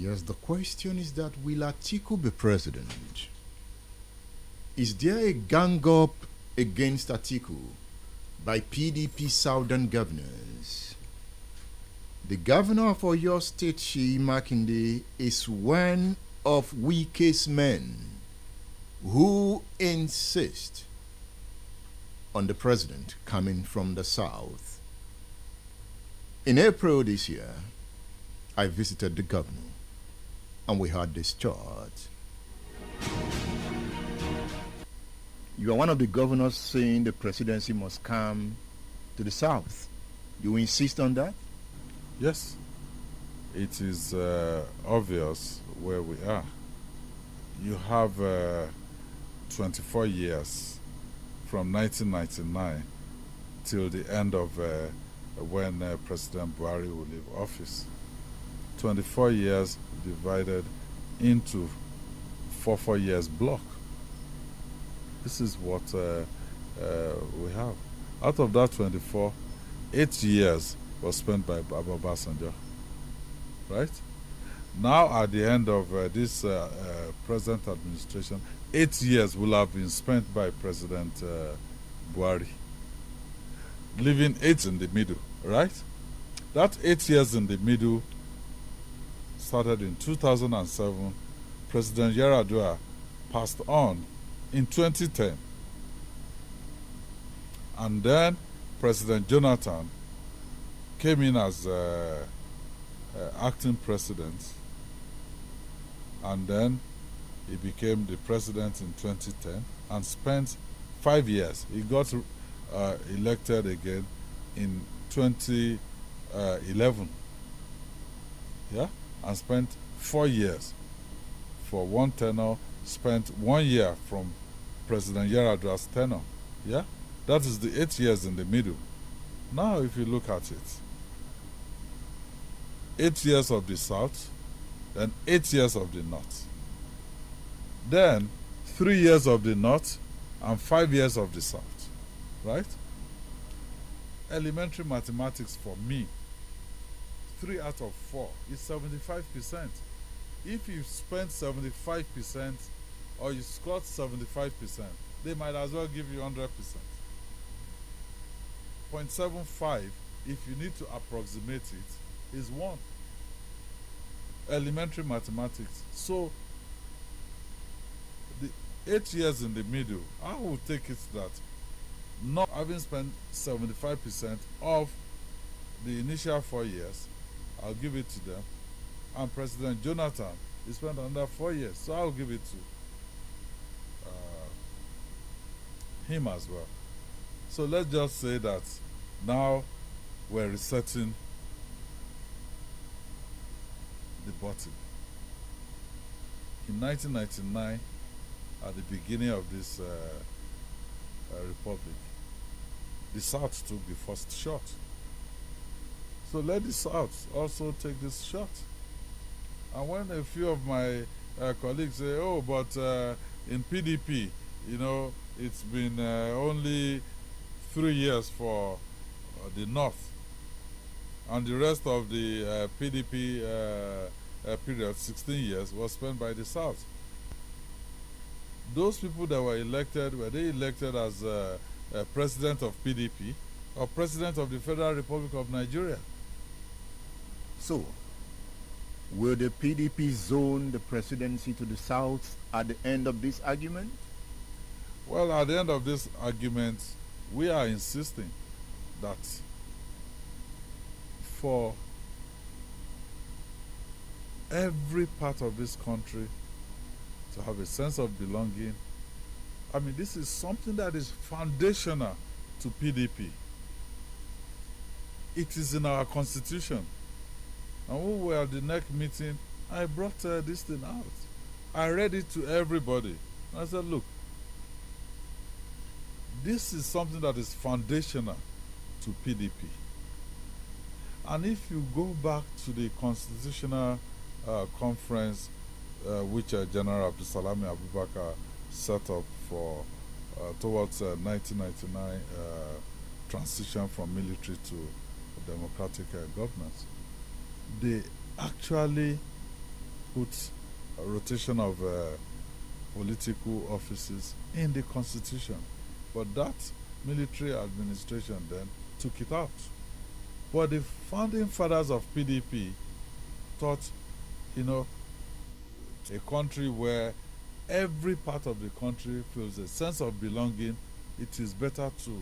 Yes, the question is that will Atiku be president? Is there a gang up against Atiku by PDP southern governors? The governor of Oyo State, Sheyi Makinde, is one of Wike's men who insist on the president coming from the south. In April this year, I visited the governor and we had this chart. You are one of the governors saying the presidency must come to the south. You insist on that? Yes. It is obvious where we are. You have 24 years from 1999 till the end of when President Buhari will leave office. 24 years divided into 4 years block. This is what we have. Out of that 24, 8 years was spent by Baba Obasanjo. Right? Now, at the end of this present administration, 8 years will have been spent by President Buhari, leaving 8 in the middle, right? That 8 years in the middle started in 2007. President Yar'Adua passed on in 2010. And then President Jonathan came in as acting president, and then he became the president in 2010 and spent 5 years. He got elected again in 2011, yeah, and spent 4 years for one tenure, spent 1 year from President Yar'Adua's tenure, yeah. That is the 8 years in the middle. Now, if you look at it, 8 years of the South, then 8 years of the North. Then 3 years of the North and 5 years of the South, right? Elementary mathematics for me, 3 out of 4 is 75%. If you spend 75% or you score 75%, they might as well give you 100%. 0.75, if you need to approximate it, is 1. Elementary mathematics. So, the 8 years in the middle, I will take it that not having spent 75% of the initial 4 years, I'll give it to them. And President Jonathan, he spent another 4 years, so I'll give it to him as well. So let's just say that now we're resetting the bottom. In 1999, at the beginning of this republic, the South took the first shot. So let the South also take this shot. And when a few of my colleagues say, oh, but in PDP, you know, it's been only 3 years for the North, and the rest of the PDP period, 16 years, was spent by the South. Those people that were elected, were they elected as president of PDP or president of the Federal Republic of Nigeria? So, will the PDP zone the presidency to the south at the end of this argument? Well, at the end of this argument, we are insisting that for every part of this country to have a sense of belonging, I mean, this is something that is foundational to PDP. It is in our constitution. And when we were at the NEC meeting, I brought this thing out. I read it to everybody. I said, look, this is something that is foundational to PDP. And if you go back to the constitutional conference which General Abdulsalami Abubakar set up for towards 1999 transition from military to democratic governance, they actually put a rotation of political offices in the constitution. But that military administration then took it out. But the founding fathers of PDP thought, a country where every part of the country feels a sense of belonging, it is better to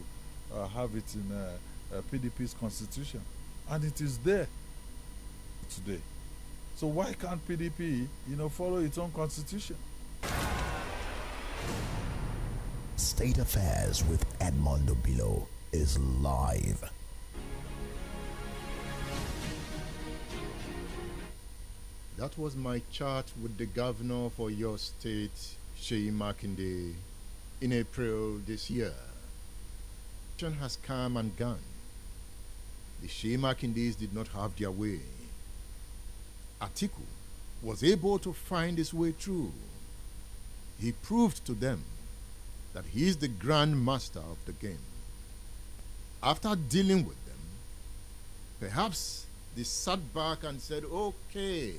have it in PDP's constitution. And it is there today. So why can't PDP, follow its own constitution? State Affairs with Edmund Obilo is live. That was my chat with the governor for your state, Sheyi Makinde, in April this year. Election has come and gone. The Sheyi Makindes did not have their way. Atiku was able to find his way through. He proved to them that he is the grand master of the game. After dealing with them, perhaps they sat back and said, okay,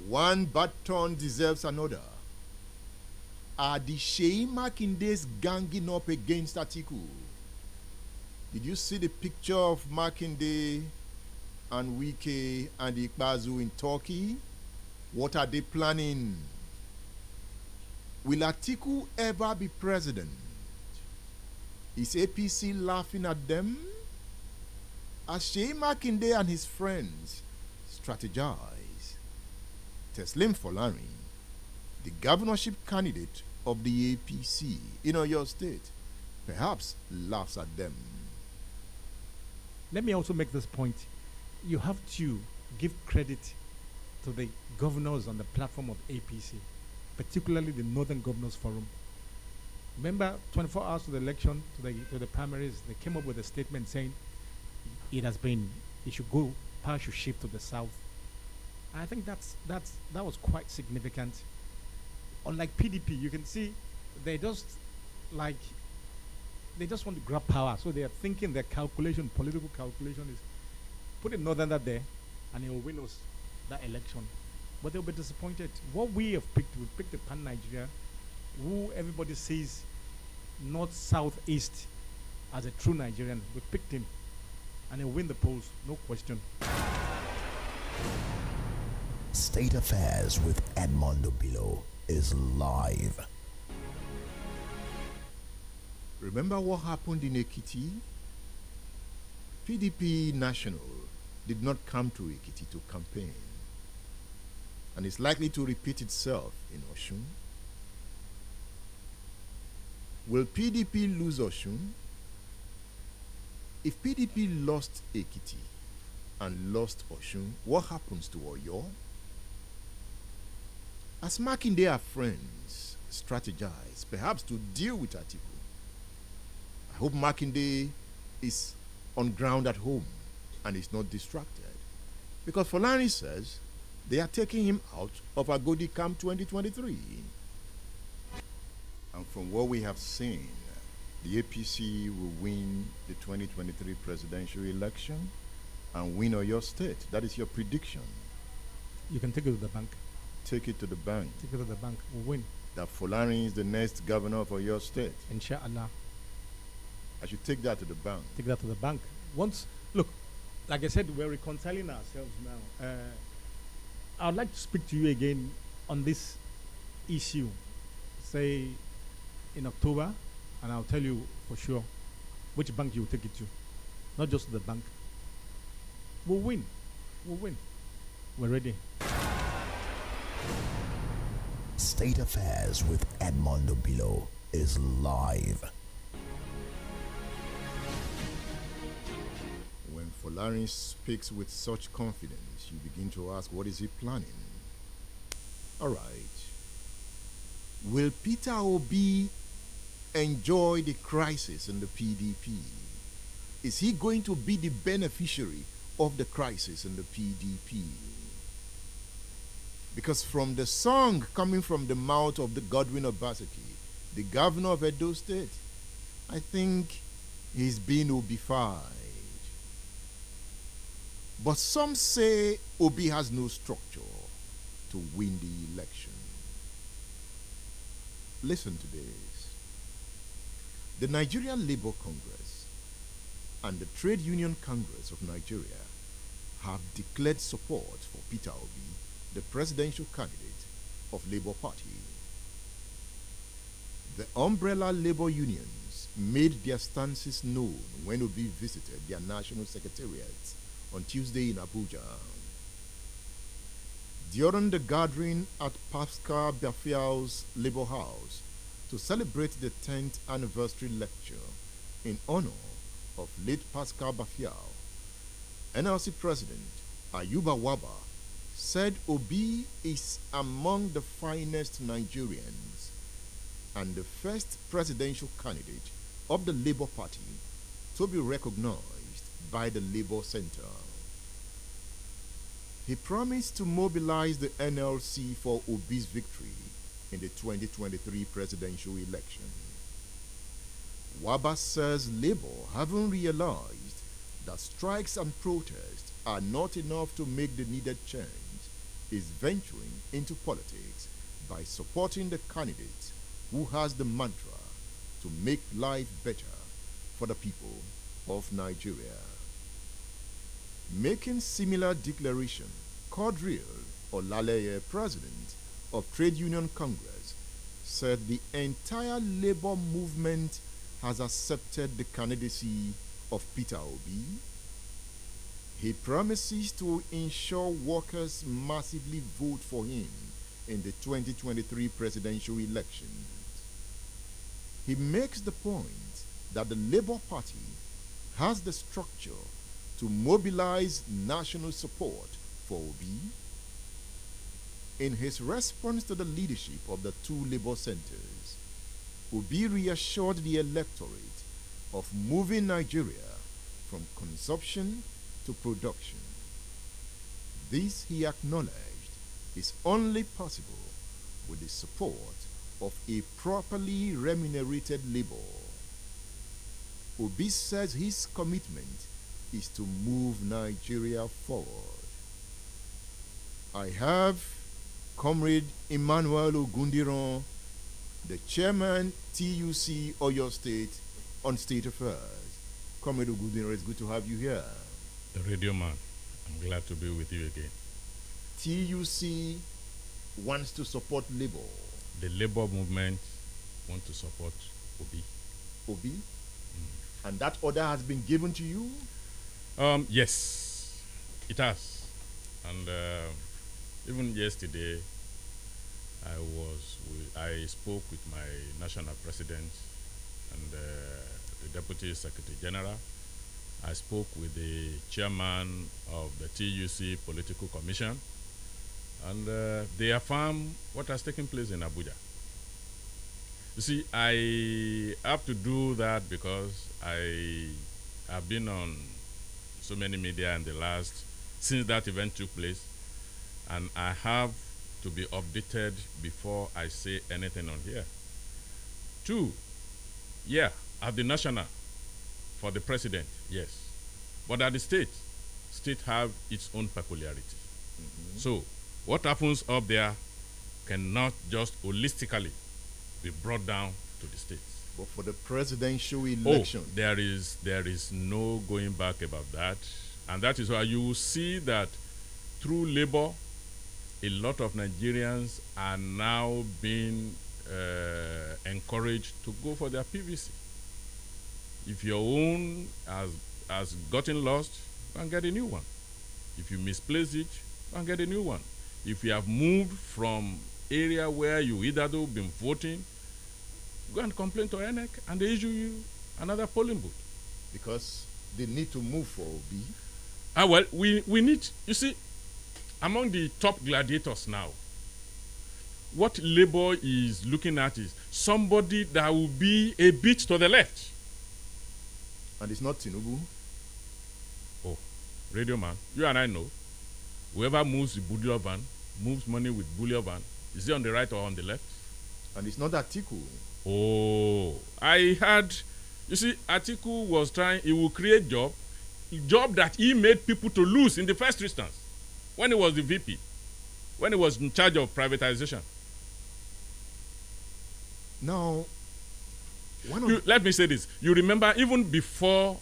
one bad turn deserves another. Are the Sheyi Makindes ganging up against Atiku? Did you see the picture of Makinde and Wike and Ikbazu in Turkey? What are they planning? Will Atiku ever be president? Is APC laughing at them? As Sheyi Makinde and his friends strategize, Teslim Folari, the governorship candidate of the APC in Oyo State, perhaps laughs at them. Let me also make this point. You have to give credit to the governors on the platform of APC, particularly the Northern Governors Forum. Remember, 24 hours to the election, to the primaries, they came up with a statement saying it should go, power should shift to the south. I think that was quite significant. Unlike PDP, you can see they just want to grab power. So they are thinking their political calculation is put a northerner there and he will win us that election. But they'll be disappointed. What we picked a pan-Nigeria who everybody sees north, south, east as a true Nigerian. We picked him and he'll win the polls, no question. State Affairs with Edmund Obilo is live. Remember what happened in Ekiti? PDP National did not come to Ekiti to campaign, and it's likely to repeat itself in Osun. Will PDP lose Osun? If PDP lost Ekiti and lost Osun, what happens to Oyo? As Makinde and friends strategize, perhaps to deal with Atiku, I hope Makinde is on ground at home and is not distracted. Because Folari says they are taking him out of Agodi Camp 2023. And from what we have seen, the APC will win the 2023 presidential election and win Oyo State. That is your prediction. You can take it to the bank. Take it to the bank. Take it to the bank. We'll win. That Folari is the next governor of Oyo State. Inshallah. I should take that to the bank. Take that to the bank. Look, like I said, we're reconciling ourselves now. I would like to speak to you again on this issue, say in October, and I'll tell you for sure which bank you will take it to. Not just to the bank. We'll win. We'll win. We're ready. State Affairs with Edmund Obilo is live. When Folari speaks with such confidence, you begin to ask, what is he planning? All right. Will Peter Obi enjoy the crisis in the PDP? Is he going to be the beneficiary of the crisis in the PDP? Because from the song coming from the mouth of the Godwin Obaseki, the governor of Edo State, I think he's being Obified. But some say Obi has no structure. to win the election. Listen to this. The Nigerian Labour Congress and the Trade Union Congress of Nigeria have declared support for Peter Obi, the presidential candidate of Labour Party. The umbrella labor unions made their stances known when Obi visited their national secretariats on Tuesday in Abuja. During the gathering at Pascal Bafiao's Labour House to celebrate the 10th anniversary lecture in honor of late Pascal Bafiao, NLC President Ayuba Waba said Obi is among the finest Nigerians and the first presidential candidate of the Labour Party to be recognized by the Labour Center. He promised to mobilize the NLC for Obi's victory in the 2023 presidential election. Waba says Labour haven't realized that strikes and protests are not enough to make the needed change, is venturing into politics by supporting the candidate who has the mantra to make life better for the people of Nigeria. Making similar declaration, Quadrille Olaleye, president of Trade Union Congress, said the entire labor movement has accepted the candidacy of Peter Obi. He promises to ensure workers massively vote for him in the 2023 presidential elections. He makes the point that the Labour Party has the structure to mobilize national support for Obi. In his response to the leadership of the two Labour centers, Obi reassured the electorate of moving Nigeria from consumption to production. This, he acknowledged, is only possible with the support of a properly remunerated labor. Obi says his commitment is to move Nigeria forward. I have Comrade Emmanuel Ogundiran, the chairman TUC Oyo State on State Affairs. Comrade Ogundiran, it's good to have you here. The radio man, I'm glad to be with you again. TUC wants to support labor. The labor movement wants to support Obi. Obi? And that order has been given to you? Yes, it has. And even yesterday, I spoke with my national president and the deputy secretary general. I spoke with the chairman of the TUC Political Commission, and they affirm what has taken place in Abuja. You see, I have to do that because I have been on so many media in the since that event took place, and I have to be updated before I say anything on here. 2, at the national, for the president, yes. But at the state have its own peculiarity. Mm-hmm. So what happens up there cannot just holistically be brought down to the states. But for the presidential election, there is no going back about that. And that is why you will see that through labor, a lot of Nigerians are now being encouraged to go for their PVC. If your own has gotten lost, go and get a new one. If you misplace it, go and get a new one. If you have moved from area where you either been voting, go and complain to ENEC and they issue you another polling booth. Because they need to move for Obi. Well, we need, you see, among the top gladiators now, what Labour is looking at is somebody that will be a bit to the left. And it's not Tinubu. Radio man, you and I know, whoever moves the bullion van, moves money with bullion van, is he on the right or on the left? And it's not Atiku. I heard, you see, Atiku was trying, he will create job that he made people to lose in the first instance, when he was the VP. when he was in charge of privatization. Now, one of Let me say this. You remember, even before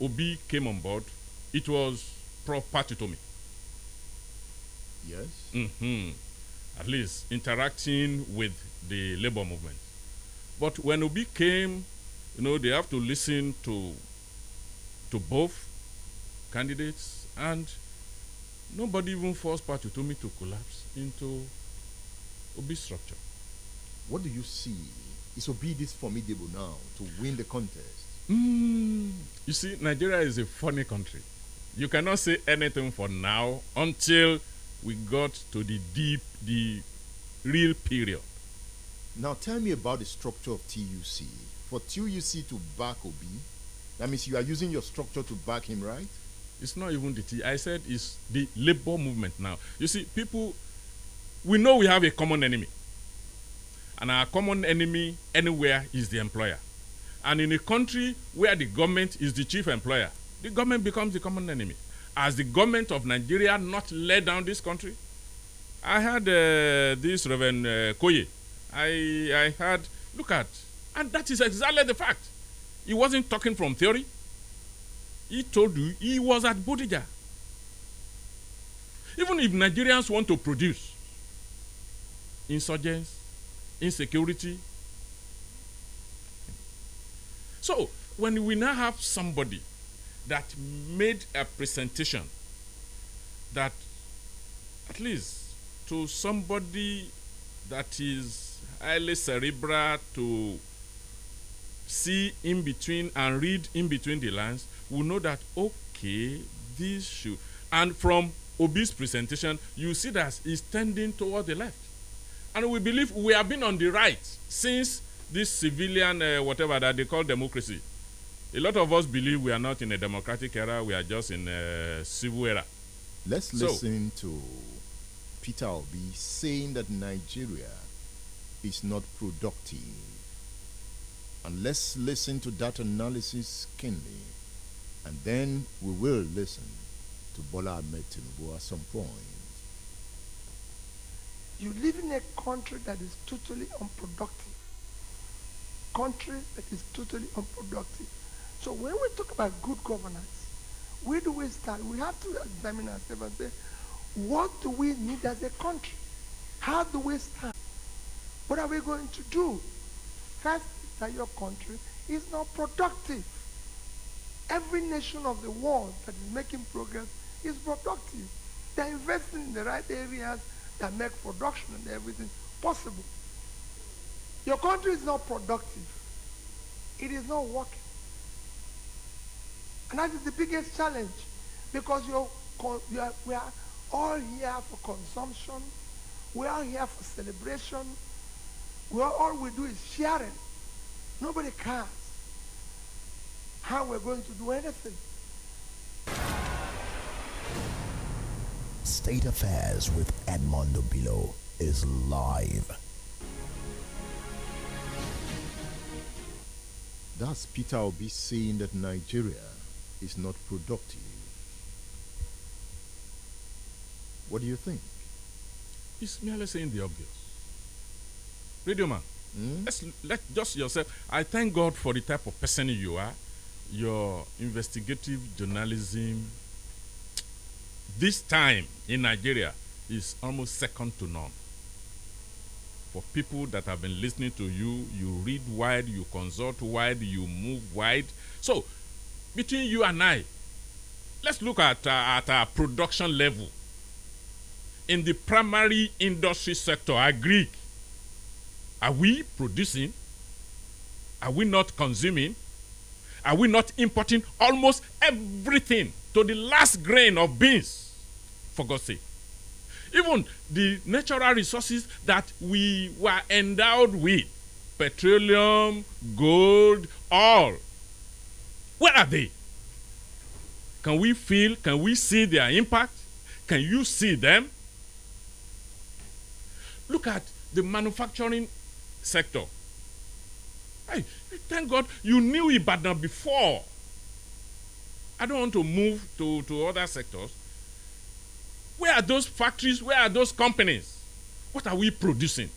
Obi came on board, it was Prof. Patitomi. yes, At least interacting with the labor movement. But when Obi came, they have to listen to both candidates, and nobody even forced Patitomi to collapse into Obi's structure. what do you see? Is Obi this formidable now to win the contest? You see, Nigeria is a funny country. You cannot say anything for now until we got to the real period. Now tell me about the structure of TUC. For TUC to back Obi, that means you are using your structure to back him, right? It's not even the T. I said it's the labor movement now. You see, people, we know we have a common enemy. And our common enemy anywhere is the employer. And in a country where the government is the chief employer, the government becomes the common enemy. Has the government of Nigeria not led down this country? I had this Reverend Koye. I had, look at, and that is exactly the fact. He wasn't talking from theory. He told you he was at Bodija. Even if Nigerians want to produce insurgents, insecurity. So, when we now have somebody that made a presentation that, at least to somebody that is highly cerebral, to see in between and read in between the lines, will know that, okay, this should. And from Obi's presentation, you see that he's tending toward the left. And we believe we have been on the right since this civilian, whatever that they call democracy. A lot of us believe we are not in a democratic era, we are just in a civil era. Let's listen to Peter Obi saying that Nigeria is not productive. And let's listen to that analysis keenly. And then we will listen to Bola Ahmed Tinubu at some point. You live in a country that is totally unproductive. Country that is totally unproductive. So when we talk about good governance, where do we start? We have to examine ourselves and say, what do we need as a country? How do we start? What are we going to do? First, that your country is not productive. Every nation of the world that is making progress is productive. They're investing in the right areas that make production and everything possible. Your country is not productive. It is not working. And that is the biggest challenge, because we are all here for consumption. We are here for celebration. All we do is sharing. Nobody cares how we're going to do anything. State Affairs with Edmund Obilo is live. That's Peter Obi saying that Nigeria is not productive. What do you think? He's merely saying the obvious. Radio man, let just yourself. I thank God for the type of person you are. Your investigative journalism, this time in Nigeria, is almost second to none. For people that have been listening to you, you read wide, you consult wide, you move wide. So, between you and I, let's look at our production level. In the primary industry sector, agri, are we producing? Are we not consuming? Are we not importing almost everything to the last grain of beans? For God's sake. Even the natural resources that we were endowed with, petroleum, gold, oil, where are they? Can we feel, can we see their impact? Can you see them? Look at the manufacturing sector. Hey, thank God you knew Ibadan before. I don't want to move to other sectors. Where are those factories? Where are those companies? What are we producing?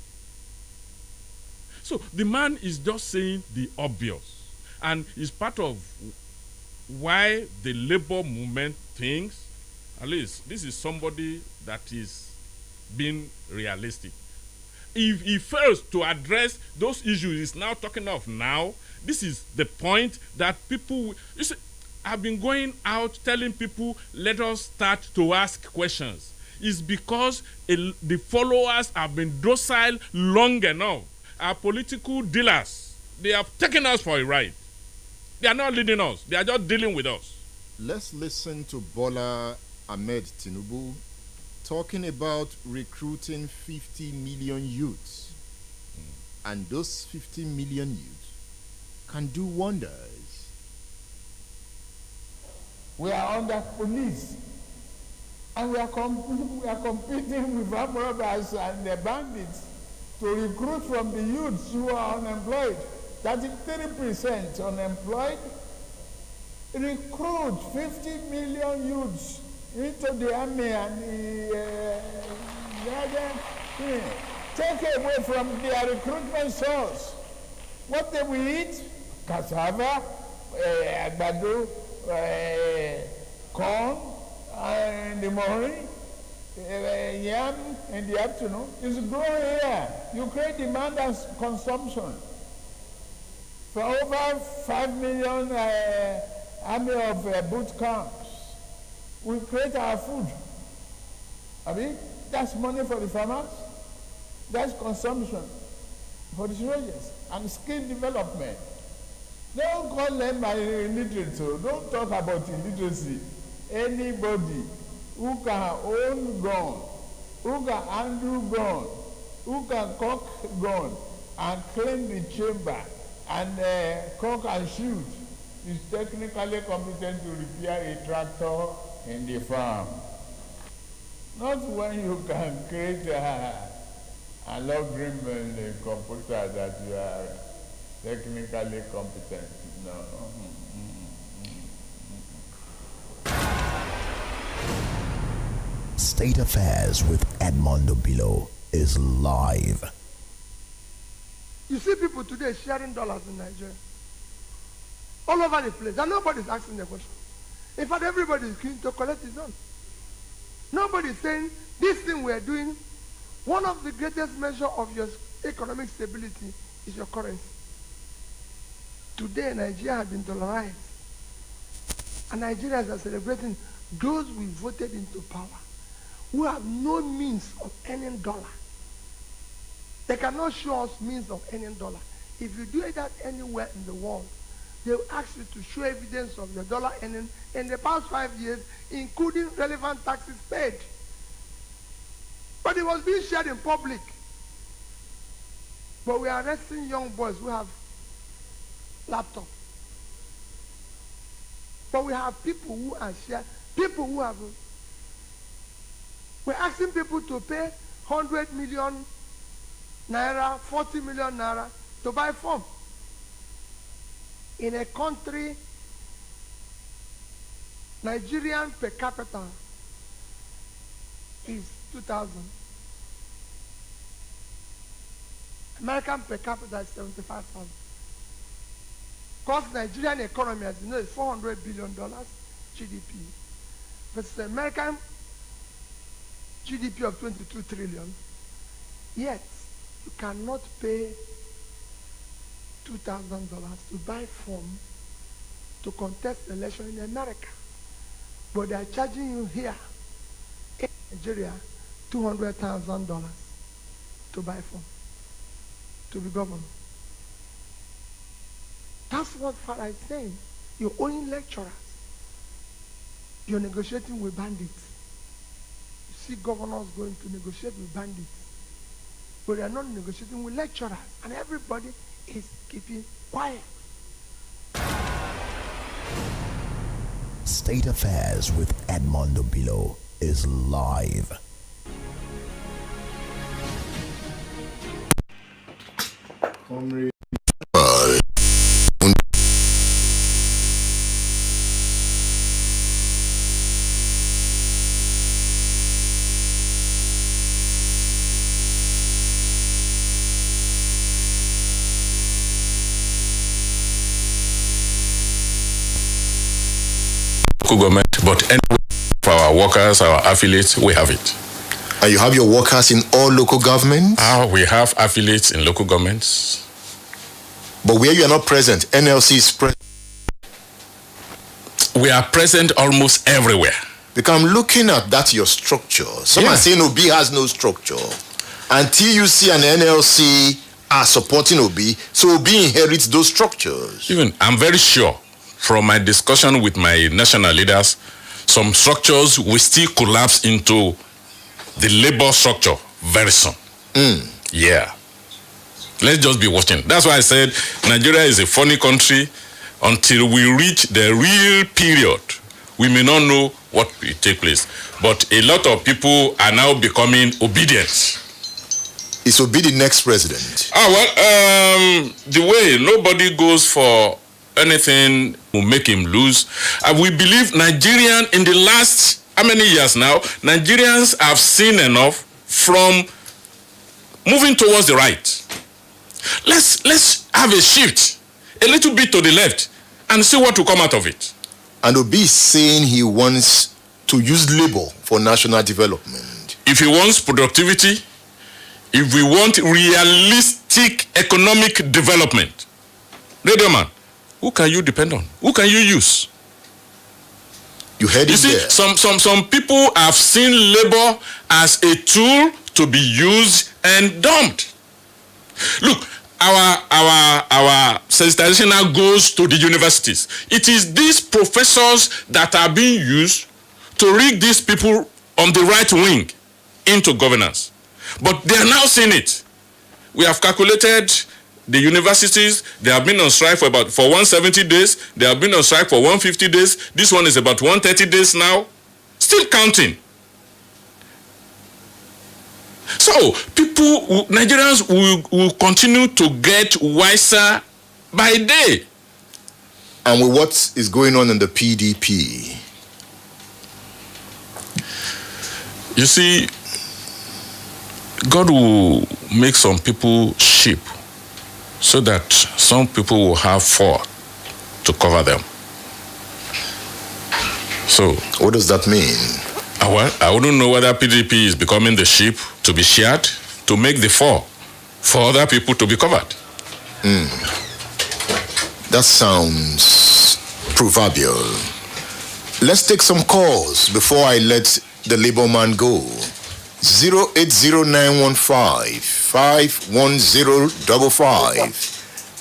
So the man is just saying the obvious, and is part of why the labor movement thinks, at least this is somebody that is being realistic. If he fails to address those issues he's now talking of now, this is the point that people, you see, I've been going out telling people, let us start to ask questions. It's because the followers have been docile long enough. Our political dealers, they have taken us for a ride. They are not leading us. They are just dealing with us. Let's listen to Bola Ahmed Tinubu talking about recruiting 50 million youths. And those 50 million youths can do wonders. We are under police, and we are competing with armed robbers and the bandits to recruit from the youths who are unemployed. 33% unemployed. Recruit 50 million youths into the army and the take away from their recruitment source. What they will eat? Cassava, agbado, corn in the morning, yam in the afternoon. It's growing here. You create demand and consumption. For over 5 million army of boot camps, we create our food. I mean, that's money for the farmers. That's consumption for the soldiers and skill development. Don't call them illiterate. Don't talk about illiteracy. Anybody who can own gun, who can handle gun, who can cock gun and clean the chamber and cock and shoot is technically competent to repair a tractor in the farm. Not when you can create an algorithm computer that you are technically competent. No. State Affairs with Edmund Obilo is live. You see people today sharing dollars in Nigeria. All over the place. And nobody's asking the question. In fact, everybody is keen to collect his own. Nobody's saying, this thing we are doing, one of the greatest measures of your economic stability is your currency. Today, Nigeria has been dollarized. And Nigerians are celebrating those we voted into power who have no means of earning dollar. They cannot show us means of earning dollar. If you do that anywhere in the world, they will ask you to show evidence of your dollar earning in the past 5 years, including relevant taxes paid. But it was being shared in public. But we are arresting young boys who have laptops. But we have people who are shared, people who have. We're asking people to pay 100 million naira, 40 million naira to buy form. In a country, Nigerian per capita is 2,000. American per capita is 75,000. Because Nigerian economy, as you know, is $400 billion GDP. Versus the American GDP of 22 trillion. Yet, you cannot pay $2,000 to buy form to contest the election in America. But they are charging you here in Nigeria $200,000 to buy form, to be governor. That's what Farah is saying. You're owning lecturers. You're negotiating with bandits. You see governors going to negotiate with bandits. But they are not negotiating with lecturers. And everybody is keeping quiet. State Affairs with Edmund Obilo is live. Comrade local government, but anyway, for our workers, our affiliates, we have it. And you have your workers in all local governments? We have affiliates in local governments. But where you are not present, NLC is present. We are present almost everywhere. Because I'm looking at that, your structure. Some are saying Obi has no structure. And TUC and NLC are supporting Obi, so Obi inherits those structures. Even, I'm very sure, from my discussion with my national leaders, some structures will still collapse into the labor structure very soon. Yeah. Let's just be watching. That's why I said Nigeria is a funny country. Until we reach the real period, we may not know what will take place. But a lot of people are now becoming obedient. Is Obi the next president? The way nobody goes for anything will make him lose. We believe Nigerian in the last, how many years now, Nigerians have seen enough from moving towards the right. Let's have a shift, a little bit to the left, and see what will come out of it. And Obi is saying he wants to use labor for national development. If he wants productivity, if we want realistic economic development, Radio Man, who can you depend on? Who can you use? You heard it there. Some people have seen labor as a tool to be used and dumped. Look, our sensitization now goes to the universities. It is these professors that are being used to rig these people on the right wing into governance. But they are now seeing it. We have calculated the universities, they have been on strike for 170 days, they have been on strike for 150 days, this one is about 130 days now, still counting. So, Nigerians will continue to get wiser by day. And with what is going on in the PDP? You see, God will make some people sheep so that some people will have fur to cover them. So, what does that mean? Well, I wouldn't know whether PDP is becoming the sheep to be sheared to make the fur for other people to be covered. That sounds proverbial. Let's take some calls before I let the labor man go. 08091551055.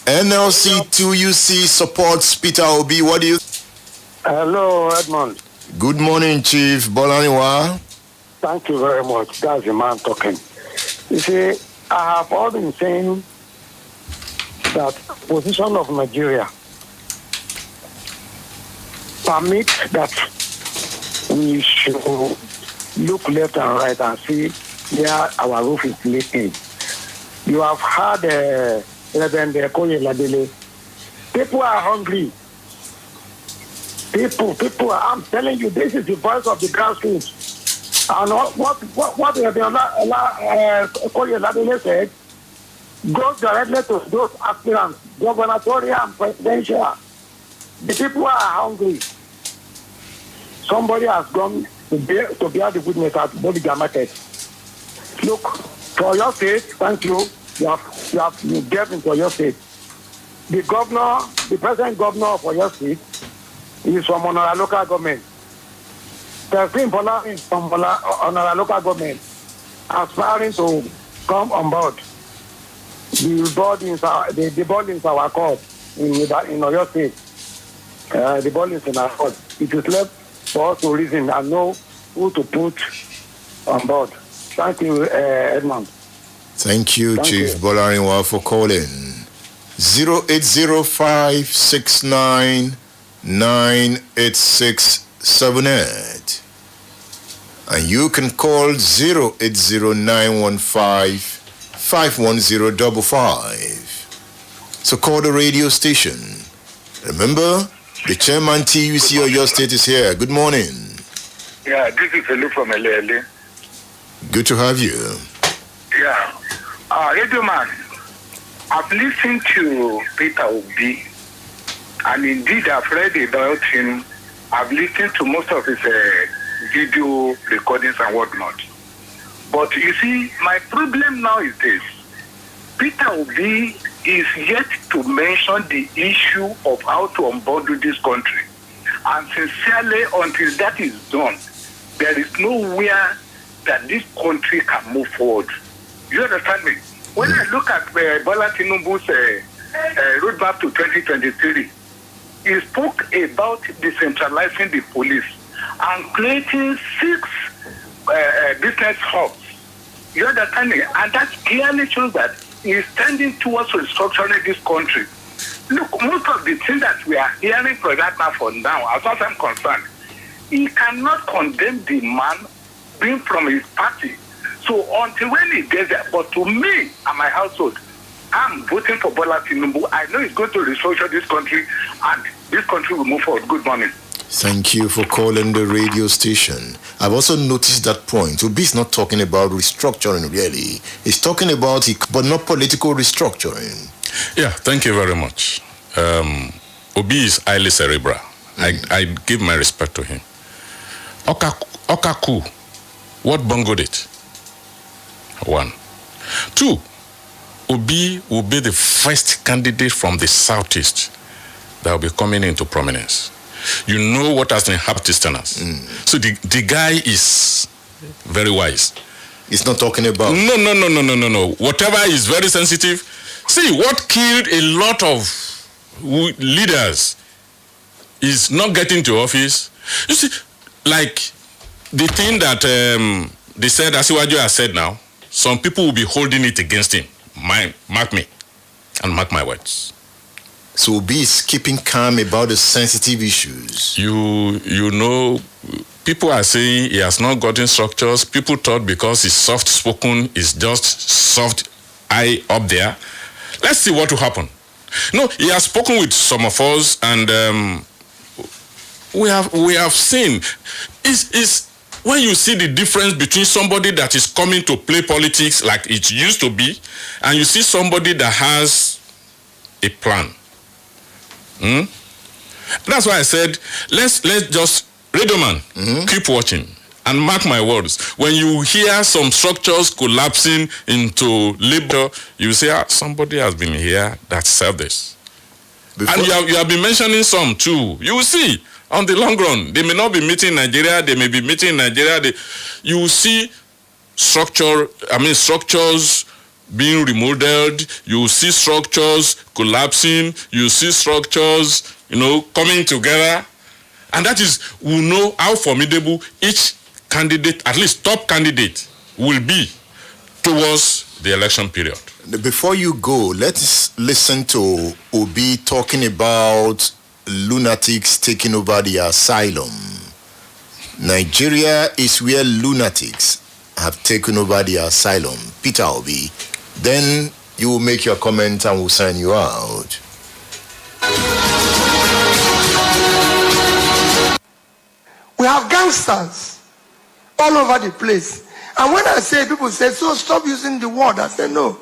NLC TUC supports Peter Obi. What do you? Hello, Edmund. Good morning, Chief Bolaniwa. Thank you very much. That's the man talking. You see, I have all been saying that position of Nigeria permit that we should look left and right and see where our roof is leaking. You have had Reverend Koye Ladele. People are hungry. People, I'm telling you, this is the voice of the grassroots. And what Reverend Koye Ladele said goes directly to those aspirants, gubernatorial and presidential. The people are hungry. Somebody has gone to bear the witness at Bodija Market. Look, for your state, thank you. You get into your state. The present governor for your state is from Onara local government. Testing is from Onara local government, aspiring to come on board. The ball is our court in your state. The ball is in our court. It is left for us to reason and know who to put on board. Thank you, Edmund. Thank you, Chief Bolaniwa, for calling. 08056998678. And you can call 08091551055. So call the radio station. Remember, the chairman TUC of your state is here. Good morning. Yeah, this is Elu from Elele. Good to have you. Yeah. Radio Man, I've listened to Peter Obi, and indeed I've read about him I've listened to most of his video recordings and whatnot. But you see, my problem now is this. Peter Obi is yet to mention the issue of how to unbundle this country. And sincerely, until that is done, there is nowhere that this country can move forward. You understand me? When I look at Bola Tinubu's roadmap to 2023, he spoke about decentralizing the police and creating 6 business hubs. You understand me? And that clearly shows that he is tending towards restructuring this country. Look, most of the things that we are hearing for that now, for now, as far as I'm concerned, he cannot condemn the man being from his party. So until when he gets there, but to me and my household, I'm voting for Bola Tinubu. I know he's going to restructure this country, and this country will move forward. Good morning. Thank you for calling the radio station. I've also noticed that point. Obi is not talking about restructuring, really. He's talking about it, but not political restructuring. Yeah, thank you very much. Obi is highly cerebral. I give my respect to him. Okaku, what bungled it? 1. 2, Obi will be the first candidate from the southeast that will be coming into prominence. You know what has been happening to us. So the guy is very wise. He's not talking about... No. Whatever is very sensitive. See, what killed a lot of leaders is not getting to office. You see, like the thing that they said, Asiwaju has said now, some people will be holding it against him. Mark me, and mark my words. So Obi is keeping calm about the sensitive issues. You know, people are saying he has not gotten structures. People thought because he's soft-spoken, he's just soft eye up there. Let's see what will happen. No, he has spoken with some of us, and we have seen. Is when you see the difference between somebody that is coming to play politics like it used to be, and you see somebody that has a plan. That's why I said let's just radio man, keep watching and mark my words. When you hear some structures collapsing into labor, you say somebody has been here that served this. And you have been mentioning some too. You will see on the long run, they may not be meeting Nigeria, they may be meeting Nigeria. You will see structures being remodeled. You will see structures collapsing. You will see structures, coming together. And that is, we know how formidable each candidate, at least top candidate, will be towards the election period. Before you go, let's listen to Obi talking about lunatics taking over the asylum. Nigeria is where lunatics have taken over the asylum. Peter Obi. Then you will make your comment and we'll sign you out. We have gangsters all over the place. And when I say, people say, so stop using the word. I say, no.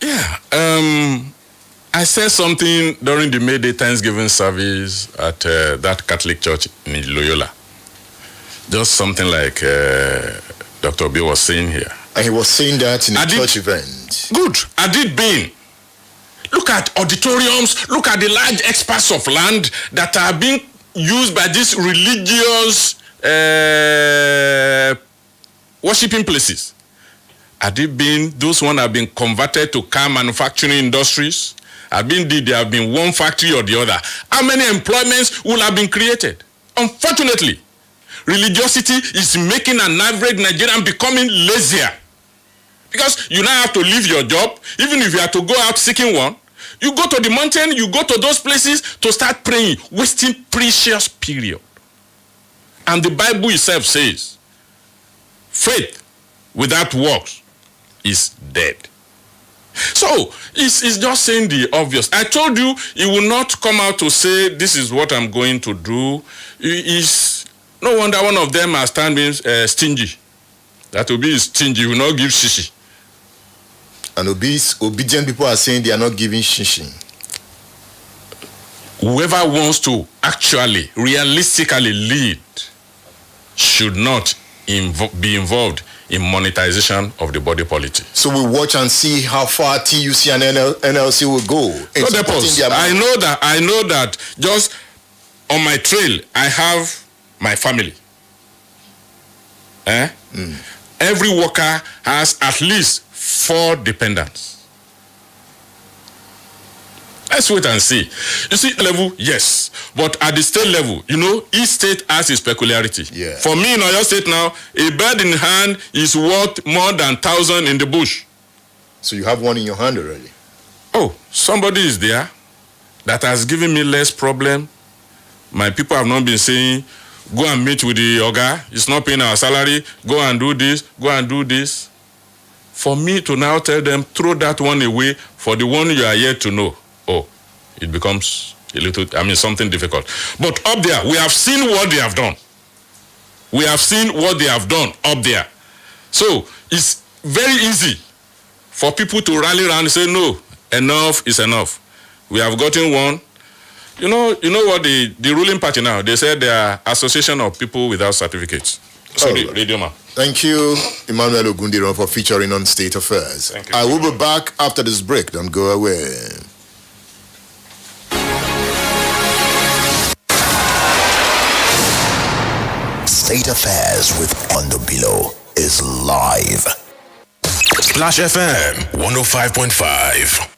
Yeah. I said something during the May Day Thanksgiving service at that Catholic church in Loyola. Just something like Dr. Obi was saying here. And he was saying that in a church event. Good. I did been. Look at auditoriums. Look at the large expanse of land that are being used by these religious worshiping places. Had it been, those ones have been converted to car manufacturing industries. There have been one factory or the other. How many employments will have been created? Unfortunately, religiosity is making an average Nigerian becoming lazier. Because you now have to leave your job, even if you have to go out seeking one. You go to the mountain, you go to those places to start praying, wasting precious period. And the Bible itself says, faith without works is dead. So, it's just saying the obvious. I told you, he will not come out to say, this is what I'm going to do. No wonder one of them are standing stingy. That Obi is stingy, he will not give shishi. And obedient people are saying they are not giving shishi. Whoever wants to actually, realistically lead should not be involved in monetization of the body politic. So we watch and see how far TUC and NLC will go. I know that just on my trail, I have my family. Every worker has at least 4 dependents. Let's wait and see. You see, level, yes. But at the state level, each state has its peculiarity. Yeah. For me in Oyo State now, a bird in hand is worth more than 1,000 in the bush. So you have one in your hand already? Oh, somebody is there that has given me less problem. My people have not been saying, go and meet with the Oga, it's not paying our salary, go and do this, go and do this. For me to now tell them, throw that one away for the one you are yet to know. Oh, it becomes something difficult. But up there, we have seen what they have done. We have seen what they have done up there. So, it's very easy for people to rally around and say, no, enough is enough. We have gotten one. You know what the ruling party now, they said they are association of people without certificates. Sorry, Radio Man. Thank you, Emmanuel Ogundiran, for featuring on State Affairs. Thank you. I will be back after this break. Don't go away. State Affairs with Edmund Obilo is live. Splash FM 105.5.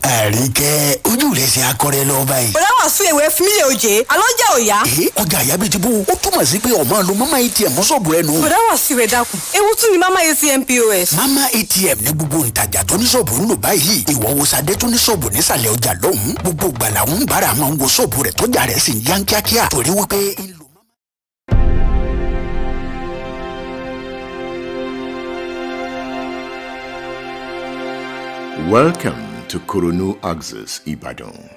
Àríkẹ́ ojú rẹ̀ ṣe akọrẹ lọ báyìí. Bọ̀dá wà sún ewé fún mi òjé, alọ́jà òyà. Ọjà àyà bíi ti bó, ó túmọ̀ sí pé ọmọ lo mama ATM mọ́sọ̀bù rẹ nù. Bọ̀dá wà sí ìwé dákun, ewu tún ni mama ATM POS. Mama ATM ní gbogbo ntajà tó ní ṣọ́ọ̀bù ń lò báyìí. Ìwọ wo Sadé tó ní ṣọ́ọ̀bù nísàlẹ̀ ọjà lọ́hùn-ún. Gbogbo ìgbà làwọn bára máa ń wo ṣọ́ọ̀bù rẹ̀ tọ́jà rẹ̀ sì ń yá kíákíá. Torí wípé Welcome to Koronu Axis, Ibadan.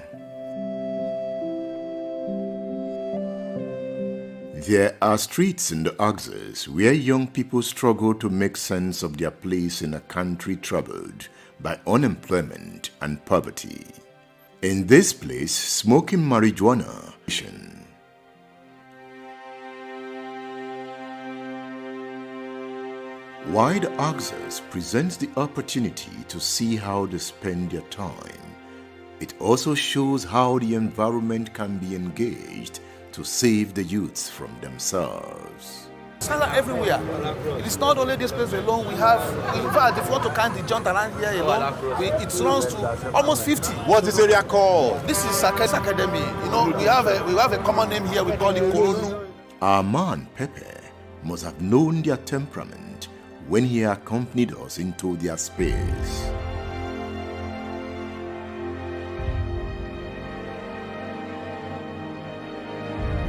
There are streets in the Axis where young people struggle to make sense of their place in a country troubled by unemployment and poverty. In this place, smoking marijuana. While the Axis presents the opportunity to see how they spend their time, it also shows how the environment can be engaged to save the youths from themselves. Salad everywhere. It is not only this place alone. We have, in fact, if you want to count the joint around here alone, it runs to almost 50. What's this area called? This is Academy. We have a common name here. We call it Koronu. Our man Pepe must have known their temperament when he accompanied us into their space.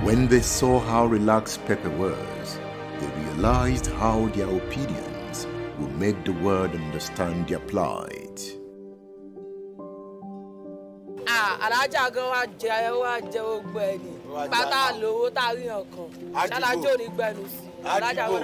When they saw how relaxed Pepe was, they realized how their opinions would make the world understand their plight. Alájà gan wa jẹ ogbó ẹni. Pátá lówó tá rí ọkàn. Ṣálájó ní gbẹnu sí. Adibo.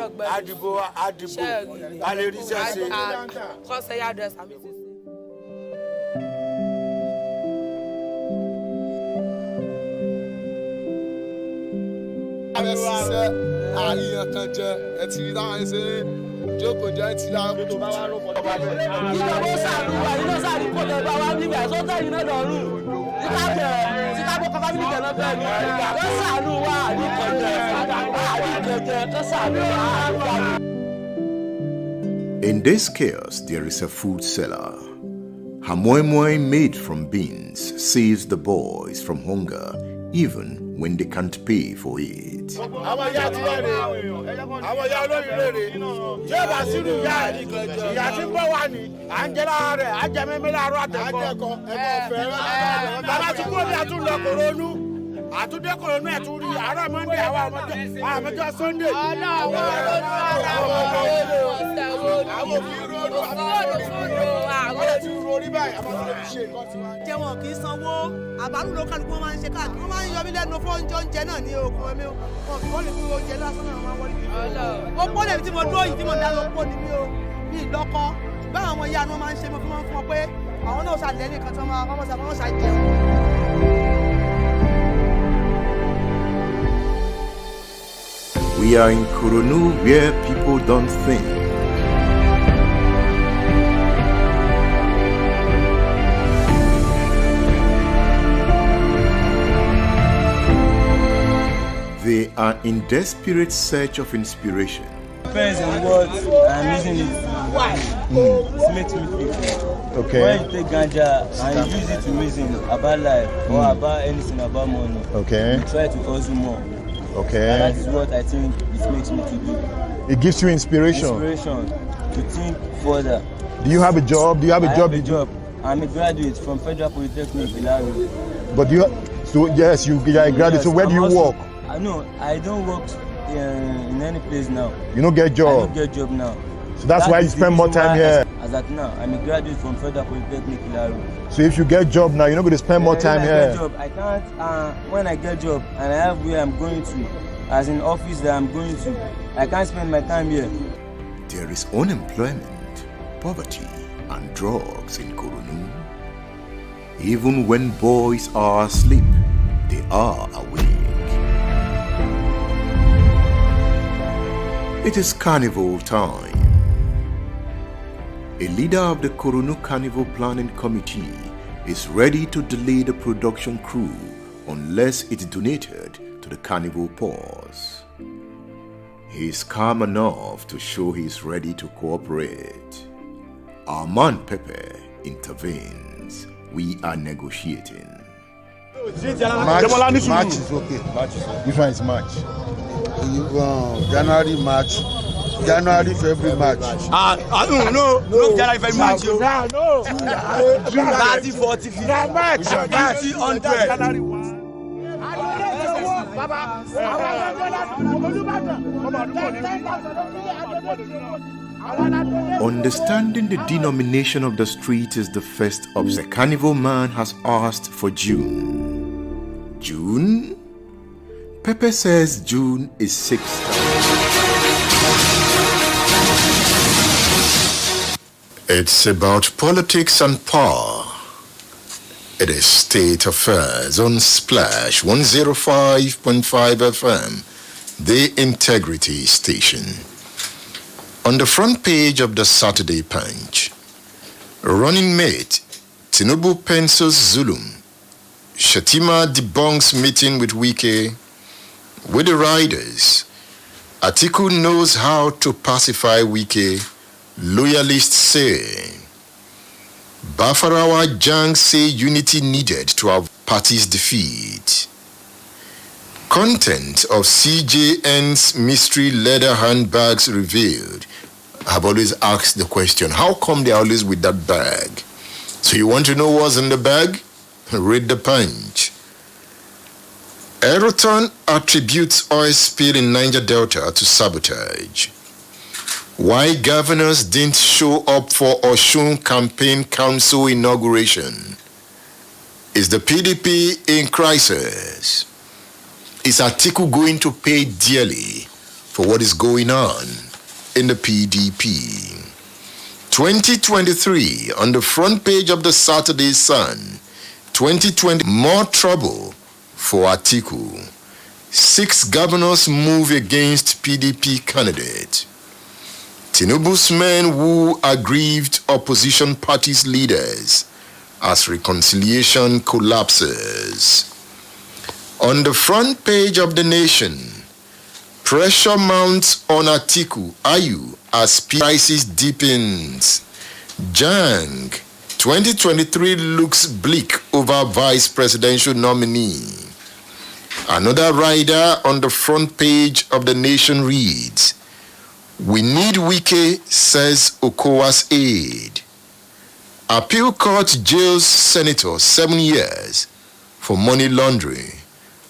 In this chaos, there is a food seller. Her moi made from beans saves the boys from hunger, even when they can't pay for it. Jẹ́wọ̀n kì í sanwó àbálù ló kálukú wọn máa ń ṣe káàkiri wọn máa ń yọ mí lẹ́nu fún oúnjẹ náà ní okùn ẹ̀mí wọn kì í wọ́n lè fi oúnjẹ lásán náà máa wọlé bí. ó pọ́ lèmi tí mo dúró yìí tí mo dá lọ pọ́ ni mí o bí ìlọ́kọ́ báwọn ọmọ ìyá ni wọ́n máa ń ṣe mo fi máa ń fún ọ pé àwọn náà ṣàlẹ́ nìkan tí wọ́n máa ṣàjẹun. We are in Koronu where people don't think. They are in desperate search of inspiration. Depends on what I'm using it to make me feel. Okay. When you take ganja and you use it to reason about life or about anything about money, Okay. you try to hustle more. Okay. And that is what I think it makes me to do. It gives you inspiration. Inspiration to think further. Do you have a job? Do you have a I job? have a job. I'm a graduate from Federal Polytechnic, Ilaro. But yes, you are a graduate. So where do you work? No, I don't work in any place now. You don't get job. I don't get job now. So that's why you spend more time here. As at now, I'm a graduate from Federal Polytechnic, Ilaro. So if you get job now, you're not going to spend more time here. When I get job, I can't. When I get job and I have where I'm going to, as in office that I'm going to, I can't spend my time here. There is unemployment, poverty, and drugs in Koronu. Even when boys are asleep, they are awake. It is carnival time. A leader of the Koronu Carnival Planning Committee is ready to delay the production crew unless it's donated to the carnival pause. He is calm enough to show he is ready to cooperate. Our man Pepe intervenes. We are negotiating. March is okay. Which one is March? January, March. January, February, March. No, January, February, March. No. 30, 40, 50. March. 50, 100. Understanding the denomination of the street is the first of the carnival man has asked for June. June? Pepe says June is 6. It's about politics and power. It is State Affairs on Splash 105.5 FM, the Integrity Station. On the front page of the Saturday Punch, running mate Tinubu pencils Zulum. Shatima debunks meeting with Wike. With the riders, Atiku knows how to pacify Wike, loyalists say. Bafarawa Jang say unity needed to have party's defeat. Content of CJN's mystery leather handbags revealed. I've always asked the question, how come they're always with that bag? So you want to know what's in the bag? Read the Punch. Aeroton attributes oil spill in Niger Delta to sabotage. Why governors didn't show up for Osun Campaign Council inauguration? Is the PDP in crisis? Is Atiku going to pay dearly for what is going on in the PDP. 2023, on the front page of the Saturday Sun, 2020, more trouble for Atiku. 6 governors move against PDP candidate. Tinubu's men woo aggrieved opposition parties' leaders as reconciliation collapses. On the front page of the Nation, pressure mounts on Atiku Ayu as crisis deepens. Jang, 2023 looks bleak over vice presidential nominee. Another rider on the front page of the Nation reads, "We need Wike," says Okowa's aide. Appeal court jails senator 7 years for money laundering.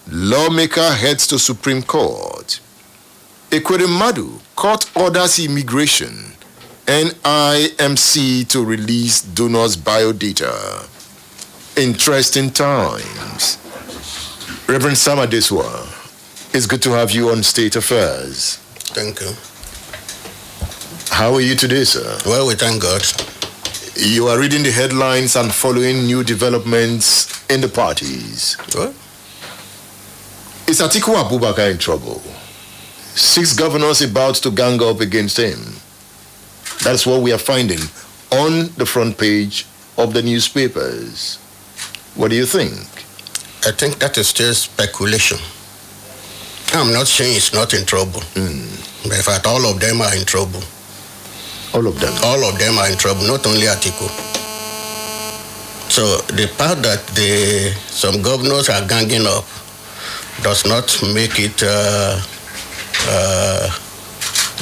Lawmaker heads to Supreme Court. Ekweremadu, court orders immigration. NIMC to release donors' biodata. Interesting times. Rev Sam Adesua, it's good to have you on State Affairs. Thank you. How are you today, sir? Well, we thank God. You are reading the headlines and following new developments in the parties. What? Is Atiku Abubakar in trouble? 6 governors about to gang up against him. That's what we are finding on the front page of the newspapers. What do you think? I think that is still speculation. I'm not saying he's not in trouble. But in fact, all of them are in trouble. All of them? All of them are in trouble, not only Atiku. So the part that some governors are ganging up does not make it,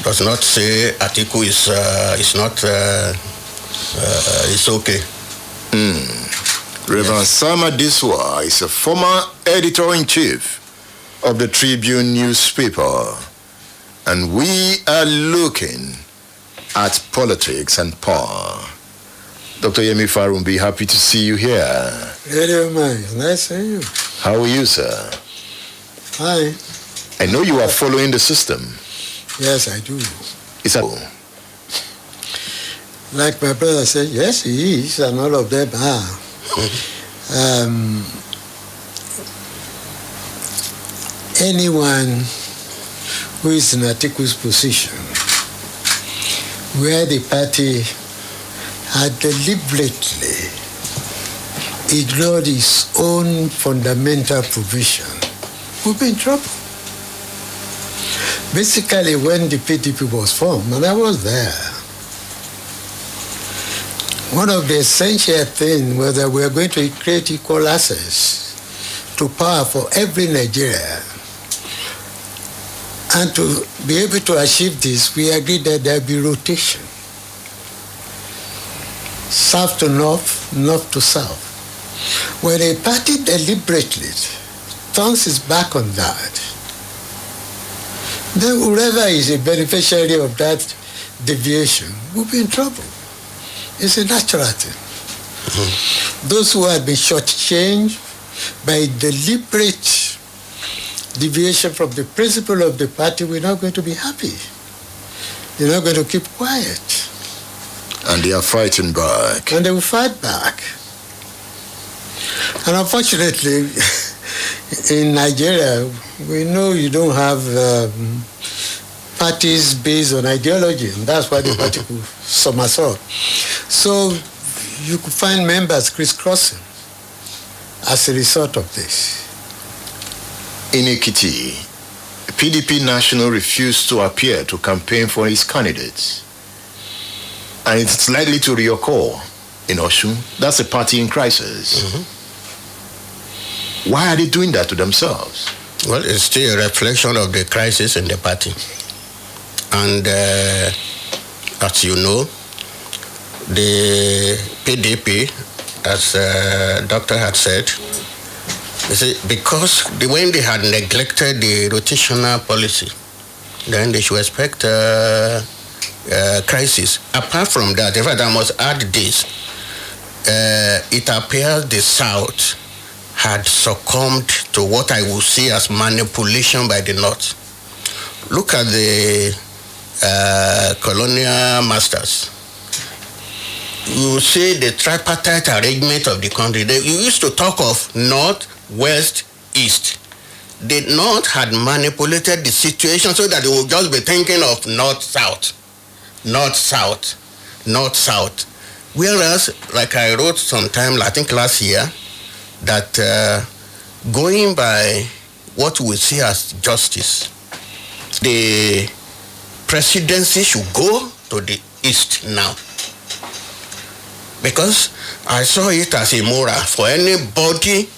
does not say Atiku is not, it's okay. Rev Sam Adesua is a former editor-in-chief of the Tribune newspaper, and we are looking at politics and power. Dr. Yemi Farounbi, happy to see you here. Radio man, nice seeing you. How are you, sir? Hi. I know you are following the system. Yes, I do. Is that like my brother said? Yes, he is, and all of them are. Anyone who is in Atiku's position, where the party had deliberately ignored its own fundamental provision, will be in trouble. Basically, when the PDP was formed, and I was there, one of the essential things was that we are going to create equal access to power for every Nigerian. And to be able to achieve this, we agreed that there be rotation. South to north, north to south. When a party deliberately turns its back on that, then whoever is a beneficiary of that deviation will be in trouble. It's a natural thing. Those who have been shortchanged by deliberate deviation from the principle of the party, we're not going to be happy. They're not going to keep quiet. And they are fighting back. And they will fight back. And unfortunately, in Nigeria, we know you don't have parties based on ideology, and that's why the party could somersault. So you could find members crisscrossing as a result of this. In Ekiti, PDP National refused to appear to campaign for his candidates. And it's likely to reoccur in Osun. That's a party in crisis. Why are they doing that to themselves? Well, it's still a reflection of the crisis in the party. And as you know, the PDP, as the doctor had said, you see, because when they had neglected the rotational policy, then they should expect crisis. Apart from that, in fact, I must add this. It appears the South had succumbed to what I would see as manipulation by the North. look at the colonial masters. You see the tripartite arrangement of the country. You used to talk of North, West, East. The North had manipulated the situation so that they would just be thinking of North, South, North, South, North, South. Whereas, like I wrote sometime, I think last year, that going by what we see as justice, the presidency should go to the East now. Because I saw it as immoral for anybody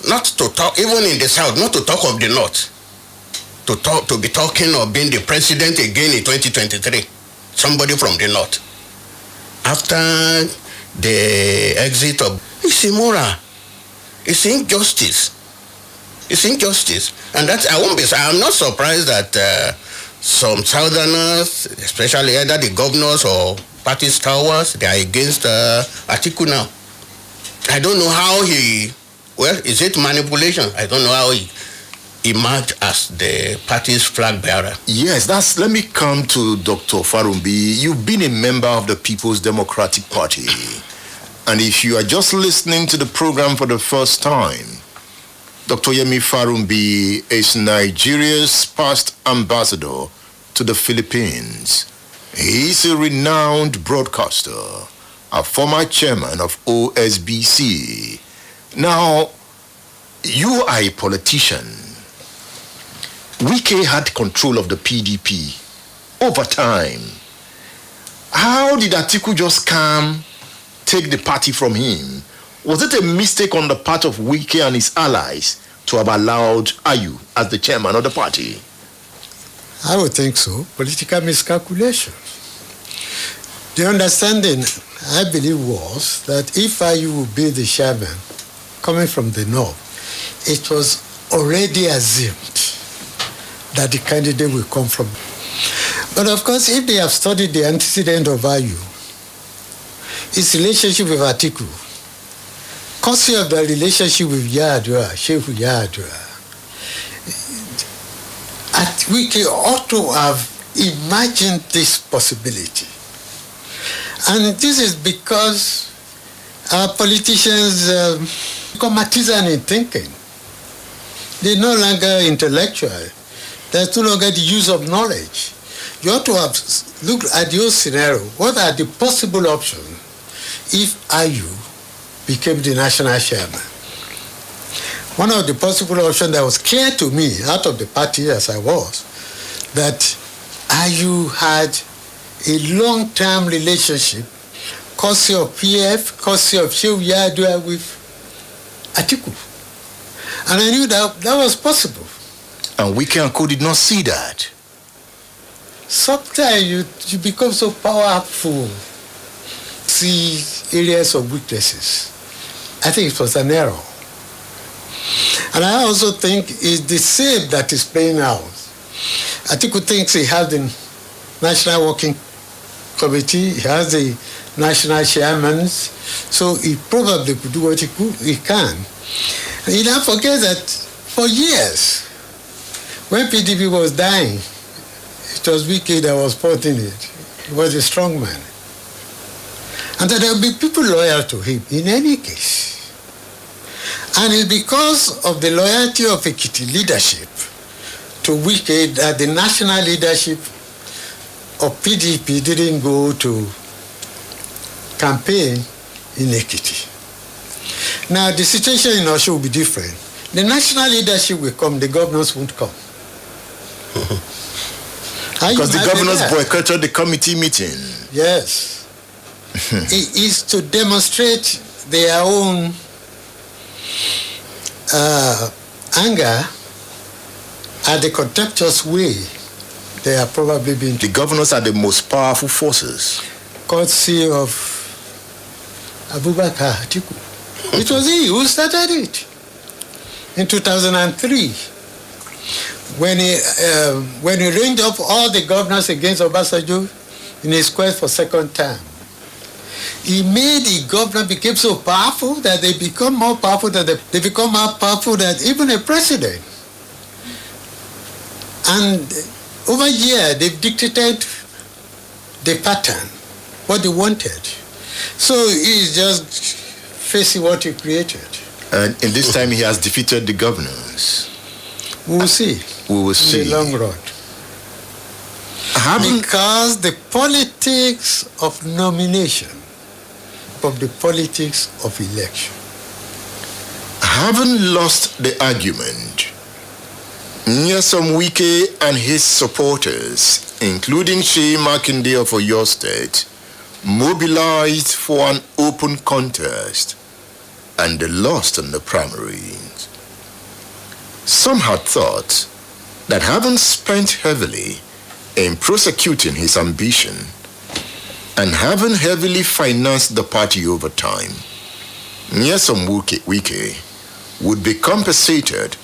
not to talk, even in the South, not to talk of the North, to be talking of being the president again in 2023, somebody from the North. After the exit of, it's immoral. It's injustice. It's injustice. And that I'm not surprised that some Southerners, especially either the governors or party stalwarts, they are against Atiku now. I don't know how is it manipulation? I don't know how he emerged as the party's flag bearer. Yes, let me come to Dr. Farounbi. You've been a member of the People's Democratic Party. And if you are just listening to the program for the first time, Dr. Yemi Farounbi is Nigeria's past ambassador to the Philippines. He is a renowned broadcaster, a former chairman of OSBC. Now, you are a politician. Wike had control of the PDP over time. How did Atiku just come, take the party from him? Was it a mistake on the part of Wike and his allies to have allowed Ayu as the chairman of the party? I would think so. Political miscalculation. The understanding, I believe, was that if Ayu would be the chairman coming from the north, it was already assumed that the candidate will come from. But of course, if they have studied the antecedent of Ayu, his relationship with Atiku, courtesy of the relationship with Sheikh Yar'Adua, Wike ought to have imagined this possibility. And this is because our politicians become artisan in thinking. They're no longer intellectual. There's no longer the use of knowledge. You ought to have looked at your scenario. What are the possible options if Ayu became the national chairman? One of the possible options that was clear to me out of the party as I was, that Ayu had a long-term relationship, courtesy of PF, courtesy of Sheikh Yar'Adua with Atiku. And I knew that was possible. And Wike and Co did not see that. Sometimes you become so powerful, see areas of weaknesses. I think it was an error. And I also think it's the same that is playing out. Atiku thinks he has the National Working Committee, he has the national chairmen, so he probably could do what he can. And you don't forget that for years, when PDP was dying, it was Wike that was supporting it. He was a strong man. And that there will be people loyal to him in any case. And it's because of the loyalty of Ekiti leadership to Wike that the national leadership of PDP didn't go to campaign in Ekiti. Now, the situation in Osho will be different. The national leadership will come, the governors won't come. Because the governors boycotted the committee meeting. Yes. It is to demonstrate their own anger at the contemptuous way they are probably being. The governors are the most powerful forces. Courtesy of Abubakar Atiku. It was he who started it in 2003 when he ranged up all the governors against Obasanjo in his quest for second term. He made the governor became so powerful that they become more powerful than they become more powerful than even a president. And Over here, they've dictated the pattern, what they wanted. So he's just facing what he created. And in this time, he has defeated the governors. We will see. We will see. In the long run. Because the politics of nomination from the politics of election. Having lost the argument, Nyesom Wike and his supporters, including Sheyi Makinde of Oyo State, mobilized for an open contest, and they lost in the primaries. Some had thought that having spent heavily in prosecuting his ambition and having heavily financed the party over time, Nyesom Wike would be compensated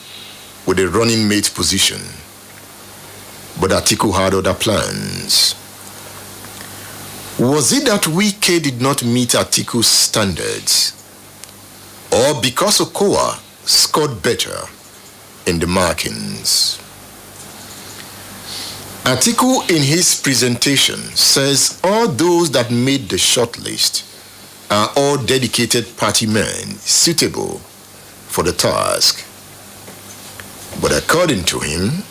with a running mate position. But Atiku had other plans. Was it that Wike did not meet Atiku's standards? Or because Okowa scored better in the markings? Atiku in his presentation says all those that made the shortlist are all dedicated party men suitable for the task. But according to him,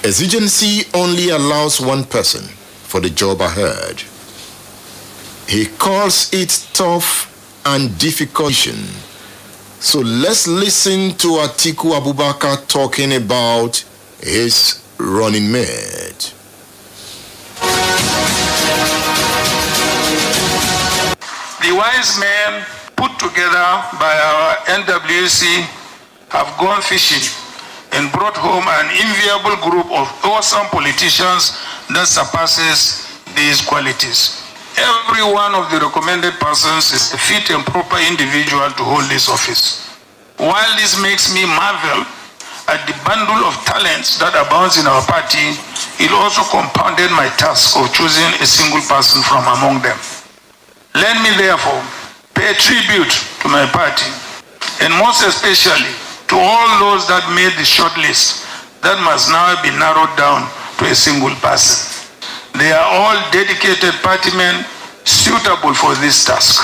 exigency only allows one person for the job ahead. He calls it tough and difficult. So let's listen to Atiku Abubakar talking about his running mate. The wise men put together by our NWC have gone fishing and brought home an enviable group of awesome politicians that surpasses these qualities. Every one of the recommended persons is a fit and proper individual to hold this office. While this makes me marvel at the bundle of talents that abounds in our party, it also compounded my task of choosing a single person from among them. Let me therefore pay tribute to my party, and most especially to all those that made the short list that must now be narrowed down to a single person. They are all dedicated party men suitable for this task.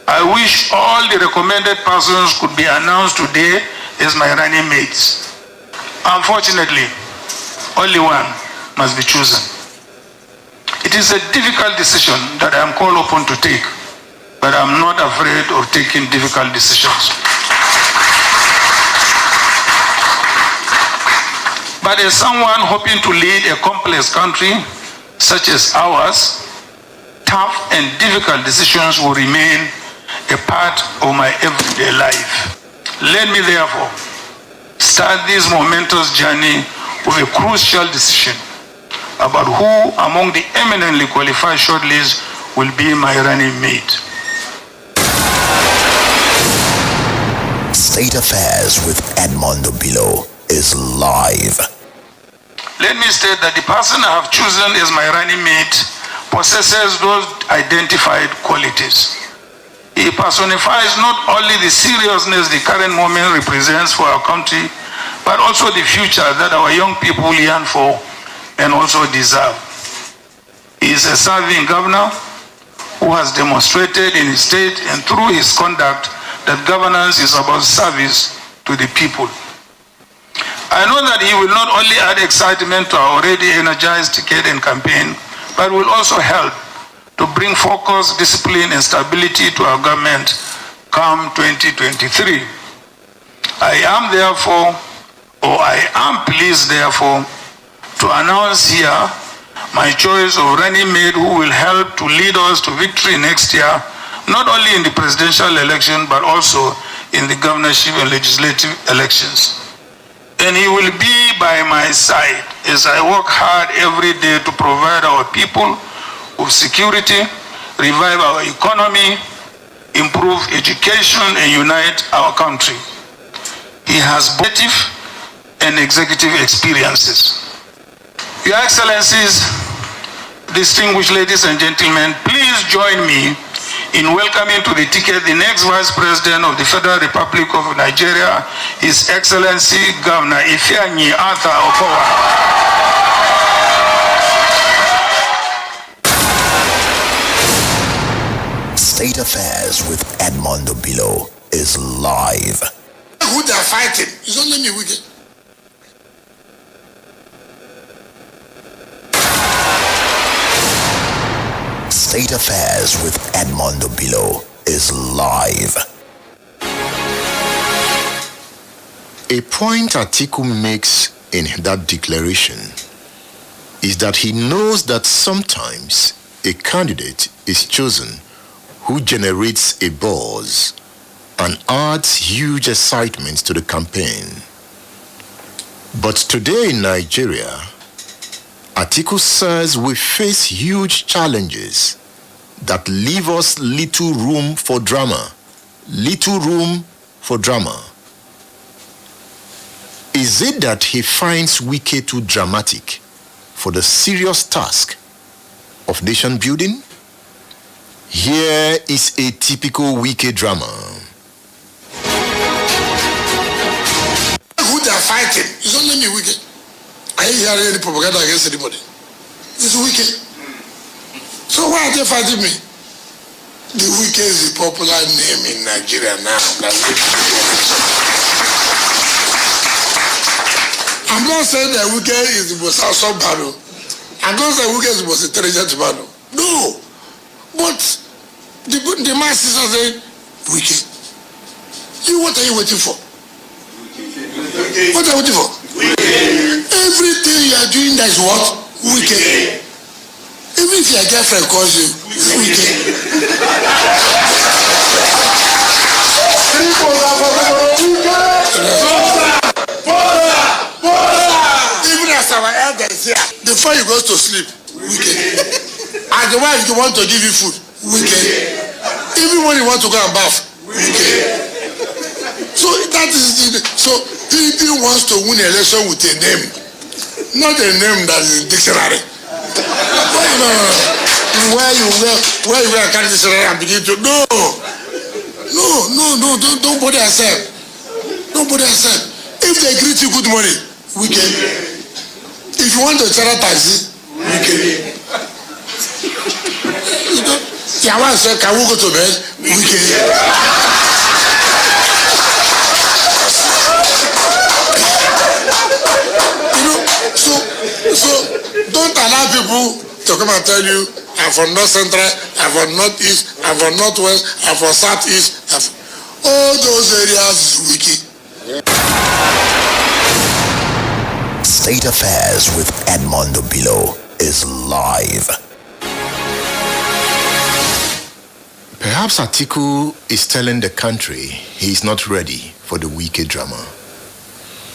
I wish all the recommended persons could be announced today as my running mates. Unfortunately, only one must be chosen. It is a difficult decision that I am called upon to take, but I'm not afraid of taking difficult decisions. But as someone hoping to lead a complex country such as ours, tough and difficult decisions will remain a part of my everyday life. Let me therefore start this momentous journey with a crucial decision about who among the eminently qualified shortlist will be my running mate. State Affairs with Edmund Obilo is live. Let me state that the person I have chosen as my running mate possesses those identified qualities. He personifies not only the seriousness the current moment represents for our country, but also the future that our young people yearn for and also deserve. He is a serving governor who has demonstrated in his state and through his conduct that governance is about service to the people. I know that he will not only add excitement to our already energized ticket and campaign, but will also help to bring focus, discipline, and stability to our government come 2023. I am pleased therefore to announce here my choice of running mate who will help to lead us to victory next year, not only in the presidential election, but also in the governorship and legislative elections. And he will be by my side as I work hard every day to provide our people with security, revive our economy, improve education, and unite our country. He has both and executive experiences. Your Excellencies, distinguished ladies and gentlemen, please join me in welcoming to the ticket the next Vice President of the Federal Republic of Nigeria, His Excellency Governor Ifeanyi Arthur Okowa. State Affairs with Edmund Obilo is live. Who they are fighting? It's only me, Wike. State Affairs with Edmund Obilo is live. A point Atiku makes in that declaration is that he knows that sometimes a candidate is chosen who generates a buzz and adds huge excitement to the campaign. But today in Nigeria, Atiku says we face huge challenges that leave us little room for drama. Little room for drama. Is it that he finds Wike too dramatic for the serious task of nation building? Here is a typical Wike drama. Who they are fighting? It's only me, Wike. I ain't hearing any propaganda against anybody. It's Wike. So why are they fighting me? The Wike is a popular name in Nigeria now. I'm not saying that Wike is the most awesome man. I'm not saying Wike is the most intelligent man. No. But the masses are saying, Wike, what are you waiting for? What are you waiting for? Everything you are doing, that is what? Wike. Even if your girlfriend calls you, Wike. Even as our elders here, before you go to sleep, Wike. And the wife you want to give you food, Wike. Even when you want to go and bath, Wike. So that is the, so he wants to win an election with a name, not a name that is in dictionary. Where you wear carry dictionary and begin to no, don't bother yourself. Don't bother yourself. If they greet you good morning, Wike. If you want to charter taxi, Wike. Yeah, one said, can we go to bed? Wike. So don't allow people to come and tell you, I'm from North Central, I'm from North East, I'm from North West, I'm from South East. All those areas is Wike. State Affairs with Edmund Obilo is live. Perhaps Atiku is telling the country he is not ready for the Wike drama.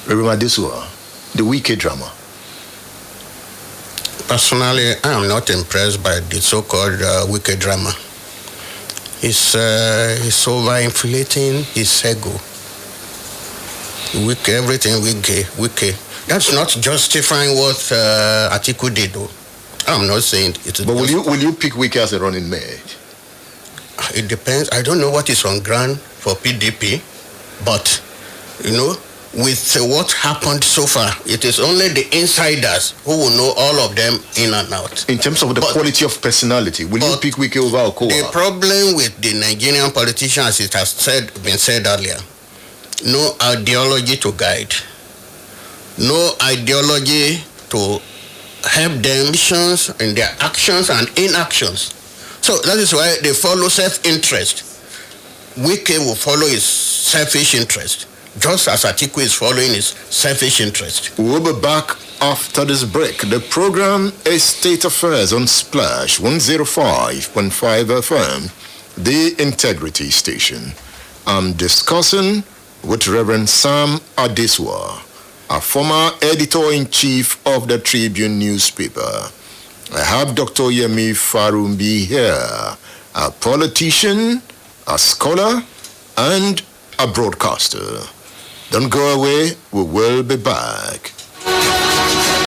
Rev Adesua, the Wike drama. Personally, I am not impressed by the so-called Wike drama. He's overinflating his ego. Wike, everything Wike. That's not justifying what Atiku did, though. I'm not saying it. But will you pick Wike as a running mate? It depends. I don't know what is on ground for PDP, but you know, with what happened so far, it is only the insiders who will know all of them in and out. In terms of the quality of personality, will you pick Wike over Okowa? The problem with the Nigerian politicians, as it has been said earlier, no ideology to guide, no ideology to help their missions in their actions and inactions. So that is why they follow self-interest. Wike will follow his selfish interest, just as Atiku is following his selfish interest. We'll be back after this break. The program is State Affairs on Splash 105.5 FM, the Integrity Station. I'm discussing with Rev Sam Adesua, a former editor-in-chief of the Tribune newspaper. I have Dr. Yemi Farounbi here, a politician, a scholar, and a broadcaster. Don't go away, we will be back.